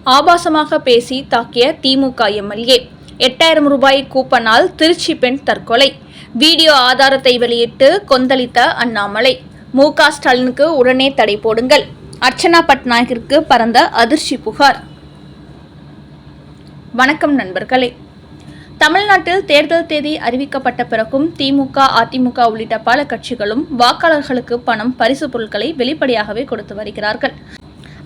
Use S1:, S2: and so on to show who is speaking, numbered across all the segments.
S1: ஆபாசமாக பேசி தாக்கிய திமுக எம்எல்ஏ. 8000 ரூபாய் கூப்பனால் திருச்சி பெண் தற்கொலை. வீடியோ ஆதாரத்தை வெளியிட்டு கொந்தளித்த அண்ணாமலை. மு.க. ஸ்டாலினுக்கு உடனே தடை போடுங்கள். அர்ச்சனா பட்நாயக்கிற்கு பறந்த அதிர்ச்சி புகார். வணக்கம் நண்பர்களே. தமிழ்நாட்டில் தேர்தல் தேதி அறிவிக்கப்பட்ட பிறகும் திமுக, அதிமுக உள்ளிட்ட பல கட்சிகளும் வாக்காளர்களுக்கு பணம், பரிசு பொருட்களை வெளிப்படையாகவே கொடுத்து வருகிறார்கள்.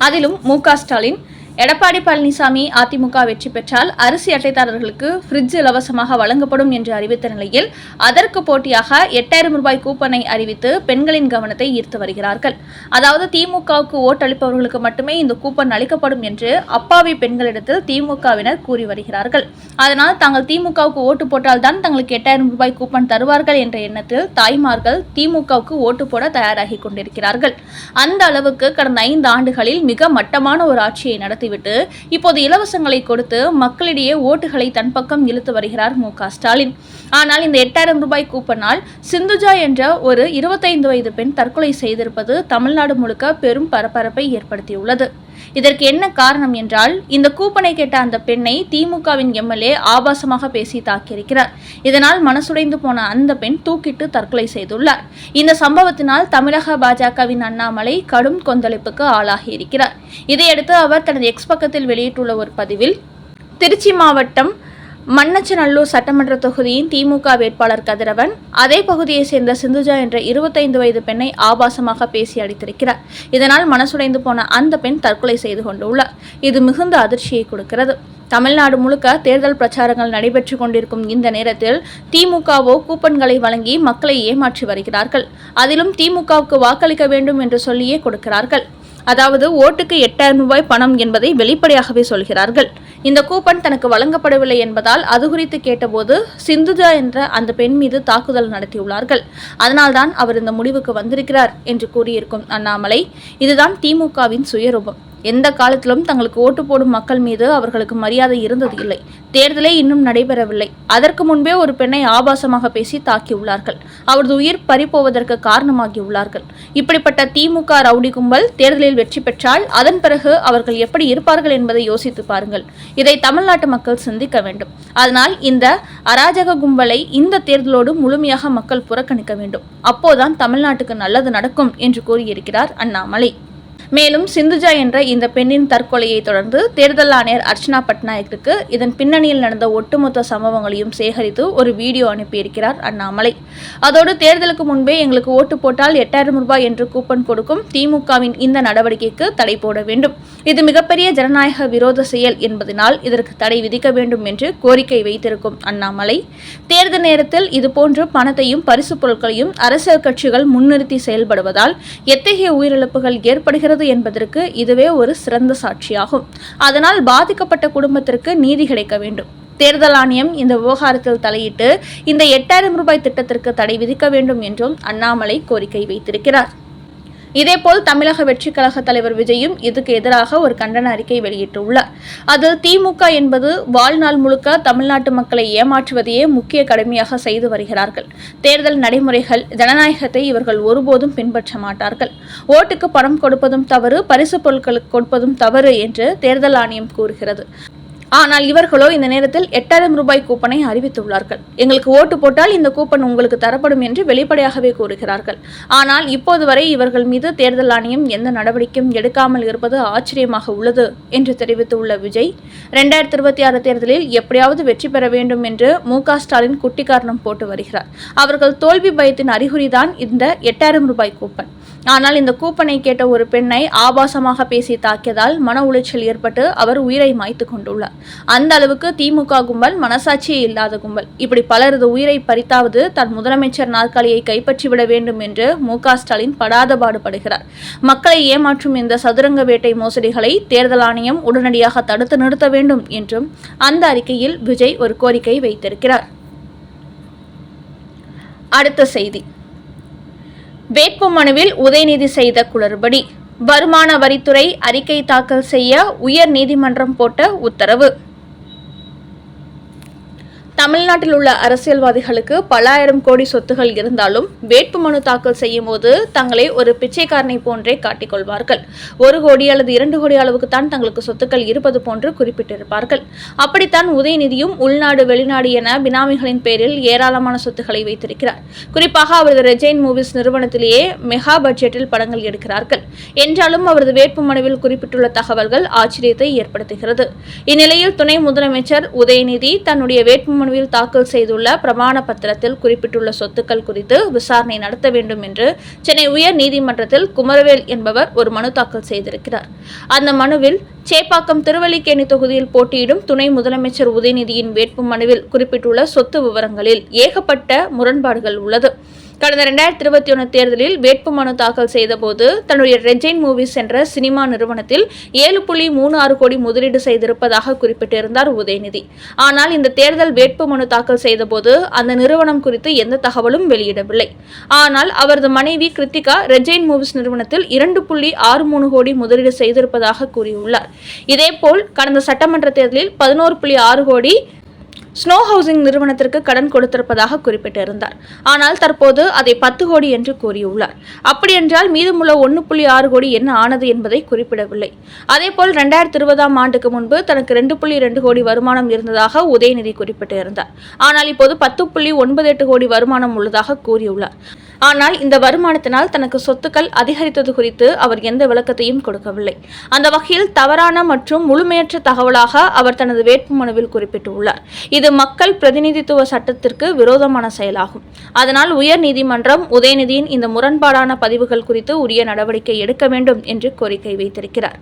S1: அதிலும் மு.க. ஸ்டாலின், எடப்பாடி பழனிசாமி அதிமுக வெற்றி பெற்றால் அரிசி அட்டைதாரர்களுக்கு ஃப்ரிட்ஜ் இலவசமாக வழங்கப்படும் என்று அறிவித்த நிலையில் அதற்கு போட்டியாக 8000 ரூபாய் கூப்பனை அறிவித்து பெண்களின் கவனத்தை ஈர்த்து வருகிறார்கள். அதாவது திமுகவுக்கு ஓட்டளிப்பவர்களுக்கு மட்டுமே இந்த கூப்பன் அளிக்கப்படும் என்று அப்பாவி பெண்களிடத்தில் திமுகவினர் கூறி வருகிறார்கள். அதனால் தாங்கள் திமுகவுக்கு ஓட்டு போட்டால் தான் தங்களுக்கு 8000 ரூபாய் கூப்பன் தருவார்கள் என்ற எண்ணத்தில் தாய்மார்கள் திமுகவுக்கு ஓட்டு போட தயாராகி கொண்டிருக்கிறார்கள். அந்த அளவுக்கு கடந்த 5 ஆண்டுகளில் மிக மட்டமான ஒரு ஆட்சியை நடத்தி விட்டு இப்போது இலவசங்களை கொடுத்து மக்களிடையே ஓட்டுகளை தன் பக்கம் இழுத்து வருகிறார் மு.க. ஸ்டாலின். ஆனால் இந்த 8000 ரூபாய் கூப்பனால் சிந்துஜா என்ற ஒரு 25 வயது பெண் தற்கொலை செய்திருப்பது தமிழ்நாடு முழுக்க பெரும் பரபரப்பை ஏற்படுத்தியுள்ளது. இதற்கு என்ன காரணம் என்றால், இந்த கூப்பனை கேட்ட அந்த பெண்ணை திமுகவின் எம்எல்ஏ ஆபாசமாக பேசி தாக்கியிருக்கிறார். இதனால் மனசுடைந்து போன அந்த பெண் தூக்கிட்டு தற்கொலை செய்துள்ளார். இந்த சம்பவத்தினால் தமிழக பாஜகவின் அண்ணாமலை கடும் கொந்தளிப்புக்கு ஆளாகி இருக்கிறார். இதையடுத்து அவர் தனது எக்ஸ் பக்கத்தில் வெளியிட்டுள்ள ஒரு பதிவில், திருச்சி மாவட்டம் மண்ணச்சநல்லூர் சட்டமன்ற தொகுதியின் திமுக வேட்பாளர் கதிரவன் அதே பகுதியைச் சேர்ந்த சிந்துஜா என்ற 25 வயது பெண்ணை ஆபாசமாக பேசி அடித்திருக்கிறார். இதனால் மனசுடைந்து போன அந்த பெண் தற்கொலை செய்து கொண்டுள்ளார். இது மிகுந்த அதிர்ச்சியை கொடுக்கிறது. தமிழ்நாடு முழுக்க தேர்தல் பிரச்சாரங்கள் நடைபெற்று கொண்டிருக்கும் இந்த நேரத்தில் திமுகவோ கூப்பன்களை வழங்கி மக்களை ஏமாற்றி வருகிறார்கள். அதிலும் திமுகவுக்கு வாக்களிக்க வேண்டும் என்று சொல்லியே கொடுக்கிறார்கள். அதாவது ஓட்டுக்கு 8000 ரூபாய் பணம் என்பதை வெளிப்படையாகவே சொல்கிறார்கள். இந்த கூப்பன் தனக்கு வழங்கப்படவில்லை என்பதால் அது குறித்து கேட்டபோது சிந்துஜா என்ற அந்த பெண் மீது தாக்குதல் நடத்தியுள்ளார்கள். அதனால்தான் அவர் இந்த முடிவுக்கு வந்திருக்கிறார் என்று கூறியிருக்கும் அண்ணாமலை, இதுதான் திமுகவின் சுயரூபம். எந்த காலத்திலும் தங்களுக்கு ஓட்டு போடும் மக்கள் மீது அவர்களுக்கு மரியாதை இருந்தது இல்லை. தேர்தலே இன்னும் நடைபெறவில்லை. அதற்கு முன்பே ஒரு பெண்ணை ஆபாசமாக பேசி தாக்கியுள்ளார்கள். அவரது உயிர் பறிபோவதற்கு காரணமாகியுள்ளார்கள். இப்படிப்பட்ட திமுக ரவுடி கும்பல் தேர்தலில் வெற்றி பெற்றால் அதன் பிறகு அவர்கள் எப்படி இருப்பார்கள் என்பதை யோசித்து பாருங்கள். இதை தமிழ்நாட்டு மக்கள் சிந்திக்க வேண்டும். அதனால் இந்த அராஜக கும்பலை இந்த தேர்தலோடு முழுமையாக மக்கள் புறக்கணிக்க வேண்டும். அப்போதான் தமிழ்நாட்டுக்கு நல்லது நடக்கும் என்று கூறியிருக்கிறார் அண்ணாமலை. மேலும் சிந்துஜா என்ற இந்த பெண்ணின் தற்கொலையை தொடர்ந்து தேர்தல் ஆணையர் அர்ச்சனா பட்நாயக்கிற்கு இதன் பின்னணியில் நடந்த ஒட்டுமொத்த சம்பவங்களையும் சேகரித்து ஒரு வீடியோ அனுப்பியிருக்கிறார் அண்ணாமலை. அதோடு தேர்தலுக்கு முன்பே எங்களுக்கு ஓட்டு போட்டால் 8000 ரூபாய் என்று கூப்பன் கொடுக்கும் திமுகவின் இந்த நடவடிக்கைக்கு தடை போட வேண்டும். இது மிகப்பெரிய ஜனநாயக விரோத செயல் என்பதனால் இதற்கு தடை விதிக்க வேண்டும் என்று கோரிக்கை வைத்திருக்கும் அண்ணாமலை, தேர்தல் நேரத்தில் இதுபோன்று பணத்தையும் பரிசு பொருட்களையும் அரசியல் கட்சிகள் முன்னிறுத்தி செயல்படுவதால் எத்தகைய உயிரிழப்புகள் ஏற்படுகிறது என்பதற்கு இதுவே ஒரு சிறந்த சாட்சியாகும். அதனால் பாதிக்கப்பட்ட குடும்பத்திற்கு நீதி கிடைக்க வேண்டும். தேர்தல் ஆணையம் இந்த விவகாரத்தில் தலையிட்டு இந்த 8000 ரூபாய் திட்டத்திற்கு தடை விதிக்க வேண்டும் என்றும் அண்ணாமலை கோரிக்கை வைத்திருக்கிறார். இதேபோல் தமிழக வெற்றி கழக தலைவர் விஜயும் இதுக்கு எதிராக ஒரு கண்டன அறிக்கை வெளியிட்டுள்ளார். அதில் திமுக என்பது வாழ்நாள் முழுக்க தமிழ்நாட்டு மக்களை ஏமாற்றுவதையே முக்கிய கடமையாக செய்து வருகிறார்கள். தேர்தல் நடைமுறைகள், ஜனநாயகத்தை இவர்கள் ஒருபோதும் பின்பற்ற மாட்டார்கள். ஓட்டுக்கு பணம் கொடுப்பதும் தவறு, பரிசு பொருட்களுக்கு கொடுப்பதும் தவறு என்று தேர்தல் ஆணையம் கூறுகிறது. ஆனால் இவர்களோ இந்த நேரத்தில் 8000 ரூபாய் கூப்பனை அறிவித்துள்ளார்கள். எங்களுக்கு ஓட்டு போட்டால் இந்த கூப்பன் உங்களுக்கு தரப்படும் என்று வெளிப்படையாகவே கூறுகிறார்கள். ஆனால் இப்போது வரை இவர்கள் மீது தேர்தல் ஆணையம் எந்த நடவடிக்கையும் எடுக்காமல் இருப்பது ஆச்சரியமாக உள்ளது என்று தெரிவித்துள்ள விஜய், 2026 தேர்தலில் எப்படியாவது வெற்றி பெற வேண்டும் என்று மு.க. ஸ்டாலின் குட்டி காரணம் போட்டு வருகிறார். அவர்கள் தோல்வி பயத்தின் அறிகுறிதான் இந்த 8000 ரூபாய் கூப்பன். ஆனால் இந்த கூப்பனை கேட்ட ஒரு பெண்ணை ஆபாசமாக பேசி தாக்கியதால் மன உளைச்சல் ஏற்பட்டு அவர் உயிரை மாய்த்து கொண்டுள்ளார். அந்த அளவுக்கு திமுக கும்பல் மனசாட்சியே இல்லாத கும்பல். இப்படி பலரது உயிரை பறித்தாவது தன் முதலமைச்சர் நாற்காலியை கைப்பற்றிவிட வேண்டும் என்று மு.க. ஸ்டாலின் படாத பாடுபடுகிறார். மக்களை ஏமாற்றும் இந்த சதுரங்க வேட்டை மோசடிகளை தேர்தல் ஆணையம் உடனடியாக தடுத்து நிறுத்த வேண்டும் என்றும் அந்த அறிக்கையில் விஜய் ஒரு கோரிக்கை வைத்திருக்கிறார். அடுத்த செய்தி. வேட்புமனுவில் உதயநிதி செய்த குளறுபடி. வருமான வரித்துறை அறிக்கை தாக்கல் செய்ய உயர் நீதிமன்றம் போட்ட உத்தரவு. தமிழ்நாட்டில் உள்ள அரசியல்வாதிகளுக்கு பல ஆயிரம் கோடி சொத்துகள் இருந்தாலும் வேட்புமனு தாக்கல் செய்யும் போது தங்களை ஒரு பிச்சைக்காரனை போன்றே காட்டிக்கொள்வார்கள். 1 கோடி அல்லது 2 கோடி அளவுக்கு தான் தங்களுக்கு சொத்துக்கள் இருப்பது போன்று குறிப்பிட்டிருப்பார்கள். அப்படித்தான் உதயநிதியும் உள்நாடு வெளிநாடு என பினாமிகளின் பேரில் ஏராளமான சொத்துக்களை வைத்திருக்கிறார். குறிப்பாக அவரது ரெஜைன் மூவிஸ் நிறுவனத்திலேயே மெகா பட்ஜெட்டில் படங்கள் எடுக்கிறார்கள். என்றாலும் அவரது வேட்புமனுவில் குறிப்பிட்டுள்ள தகவல்கள் ஆச்சரியத்தை ஏற்படுத்துகிறது. இந்நிலையில் துணை முதலமைச்சர் உதயநிதி தன்னுடைய வேட்புமனுவில் தாக்கல் செய்துள்ள பிரமாண பத்திரத்தில் குறிப்பிட்டுள்ள சொத்துக்கள் குறித்து விசாரணை நடத்த வேண்டும் என்று சென்னை உயர் நீதிமன்றத்தில் குமரவேல் என்பவர் ஒரு மனு தாக்கல் செய்திருக்கிறார். அந்த மனுவில் சேப்பாக்கம் திருவல்லிக்கேணி தொகுதியில் போட்டியிடும் துணை முதலமைச்சர் உதயநிதியின் வேட்புமனுவில் குறிப்பிட்டுள்ள சொத்து விவரங்களில் ஏகப்பட்ட முரண்பாடுகள் உள்ளது. கடந்த 2021 தேர்தலில் வேட்புமனு தாக்கல் செய்தபோது தன்னுடைய ரெஜைன் மூவிஸ் என்ற சினிமா நிறுவனத்தில் 7.36 கோடி முதலீடு செய்திருப்பதாக குறிப்பிட்டிருந்தார் உதயநிதி. ஆனால் இந்த தேர்தல் வேட்புமனு தாக்கல் செய்தபோது அந்த நிறுவனம் குறித்து எந்த தகவலும் வெளியிடவில்லை. ஆனால் அவரது மனைவி கிருத்திகா ரெஜைன் மூவிஸ் நிறுவனத்தில் 2.63 கோடி முதலீடு செய்திருப்பதாக கூறியுள்ளார். இதேபோல் கடந்த சட்டமன்ற தேர்தலில் 11.6 கோடி ஸ்னோ ஹவுசிங் நிறுவனத்திற்கு கடன் கொடுத்திருப்பதாக குறிப்பிட்டிருந்தார். ஆனால் தற்போது அதை 10 கோடி என்று கூறியுள்ளார். அப்படியென்றால் மீதமுள்ள 1.6 கோடி என்ன ஆனது என்பதை குறிப்பிடவில்லை. அதேபோல் 2020ஆம் ஆண்டுக்கு முன்பு தனக்கு 2.2 கோடி வருமானம் இருந்ததாக உதயநிதி குறிப்பிட்டிருந்தார். ஆனால் இப்போது 10.98 கோடி வருமானம் உள்ளதாக கூறியுள்ளார். ஆனால் இந்த வருமானத்தினால் தனக்கு சொத்துக்கள் அதிகரித்தது குறித்து அவர் எந்த விளக்கத்தையும் கொடுக்கவில்லை. அந்த வகையில் தவறான மற்றும் முழுமையற்ற தகவலாக அவர் தனது வேட்புமனுவில் குறிப்பிட்டுள்ளார். இது மக்கள் பிரதிநிதித்துவ சட்டத்திற்கு விரோதமான செயலாகும். அதனால் உயர் நீதிமன்றம் உதயநிதியின் இந்த முரண்பாடான பதிவுகள் குறித்து உரிய நடவடிக்கை எடுக்க வேண்டும் என்று கோரிக்கை வைத்திருக்கிறார்.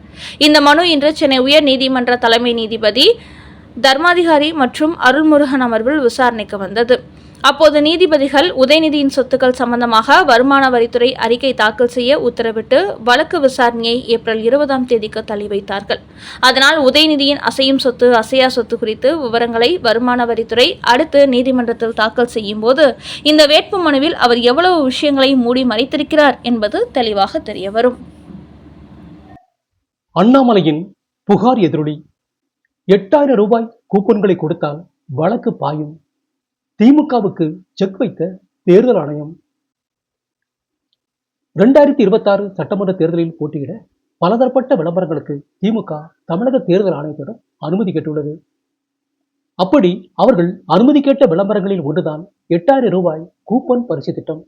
S1: இந்த மனு இன்று சென்னை உயர் நீதிமன்ற தலைமை நீதிபதி தர்மாதிகாரி மற்றும் அருள்முருகன் அமர்வில் விசாரணைக்கு வந்தது. அப்போது நீதிபதிகள் உதயநிதியின் சொத்துக்கள் சம்பந்தமாக வருமான வரித்துறை அறிக்கை தாக்கல் செய்ய உத்தரவிட்டு வழக்கு விசாரணையை ஏப்ரல் 20ஆம் தேதிக்கு தள்ளி வைத்தார்கள். அதனால் உதயநிதியின் அசையும் சொத்து அசையா சொத்து குறித்து விவரங்களை வருமான வரித்துறை அடுத்து நீதிமன்றத்தில் தாக்கல் செய்யும் போது இந்த வேட்புமனுவில் அவர் எவ்வளவு விஷயங்களை மூடி மறைத்திருக்கிறார் என்பது தெளிவாக தெரியவரும்.
S2: அண்ணாமலையின் புகார் எதிரொலி. 8000 ரூபாய் கூப்பன்களை கொடுத்தால் வழக்கு பாயும். திமுகவுக்கு செக் வைத்த தேர்தல் ஆணையம். 2026 சட்டமன்ற தேர்தலில் போட்டியிட பலதரப்பட்ட விளம்பரங்களுக்கு திமுக தமிழக தேர்தல் ஆணையத்திடம் அனுமதி கேட்டுள்ளது. அப்படி அவர்கள் அனுமதி கேட்ட விளம்பரங்களில் ஒன்றுதான் 8000 ரூபாய் கூப்பன் பரிசு திட்டம்.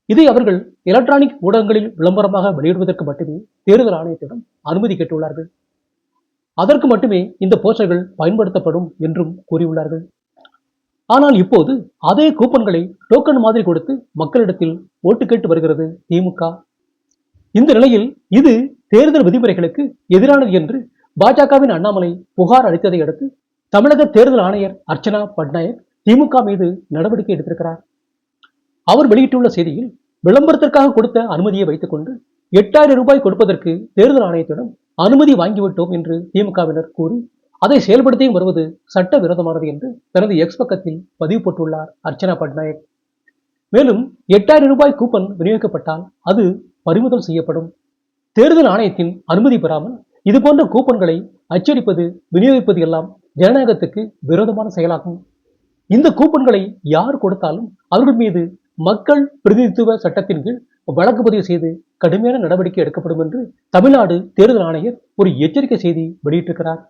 S2: இதை அவர்கள் எலக்ட்ரானிக் ஊடகங்களில் விளம்பரமாக வெளியிடுவதற்கு மட்டுமே தேர்தல் ஆணையத்திடம் அனுமதி கேட்டுள்ளார்கள். அதற்கு மட்டுமே இந்த போஸ்டர்கள் பயன்படுத்தப்படும் என்றும் கூறியுள்ளார்கள். ஆனால் இப்போது அதே கூப்பன்களை டோக்கன் மாதிரி கொடுத்து மக்களிடத்தில் ஓட்டு கேட்டு வருகிறது திமுக. இந்த நிலையில் இது தேர்தல் விதிமுறைகளுக்கு எதிரானது என்று பாஜகவின் அண்ணாமலை புகார் அளித்ததை அடுத்து தமிழக தேர்தல் ஆணையர் அர்ச்சனா பட்நாயக் திமுக மீது நடவடிக்கை எடுத்திருக்கிறார். அவர் வெளியிட்டுள்ள செய்தியில் விளம்பரத்திற்காக கொடுத்த அனுமதியை வைத்துக் கொண்டு 8000 ரூபாய் கொடுப்பதற்கு தேர்தல் ஆணையத்திடம் அனுமதி வாங்கிவிட்டோம் என்று திமுகவினர் கூறி அதை செயல்படுத்தியும் வருவது சட்ட விரோதமானது என்று தனது எக்ஸ் பக்கத்தில் பதிவு போட்டுள்ளார் அர்ச்சனா பட்நாயக். மேலும் 8000 ரூபாய் கூப்பன் விநியோகிக்கப்பட்டால் அது பறிமுதல் செய்யப்படும். தேர்தல் ஆணையத்தின் அனுமதி பெறாமல் இதுபோன்ற கூப்பன்களை அச்சடிப்பது விநியோகிப்பது எல்லாம் ஜனநாயகத்துக்கு விரோதமான செயலாகும். இந்த கூப்பன்களை யார் கொடுத்தாலும் அவர்கள் மீது மக்கள் பிரதிநிதித்துவ சட்டத்தின் கீழ் வழக்கு பதிவு செய்து கடுமையான நடவடிக்கை எடுக்கப்படும் என்று தமிழ்நாடு தேர்தல் ஆணையர் ஒரு எச்சரிக்கை செய்தி வெளியிட்டிருக்கிறார்.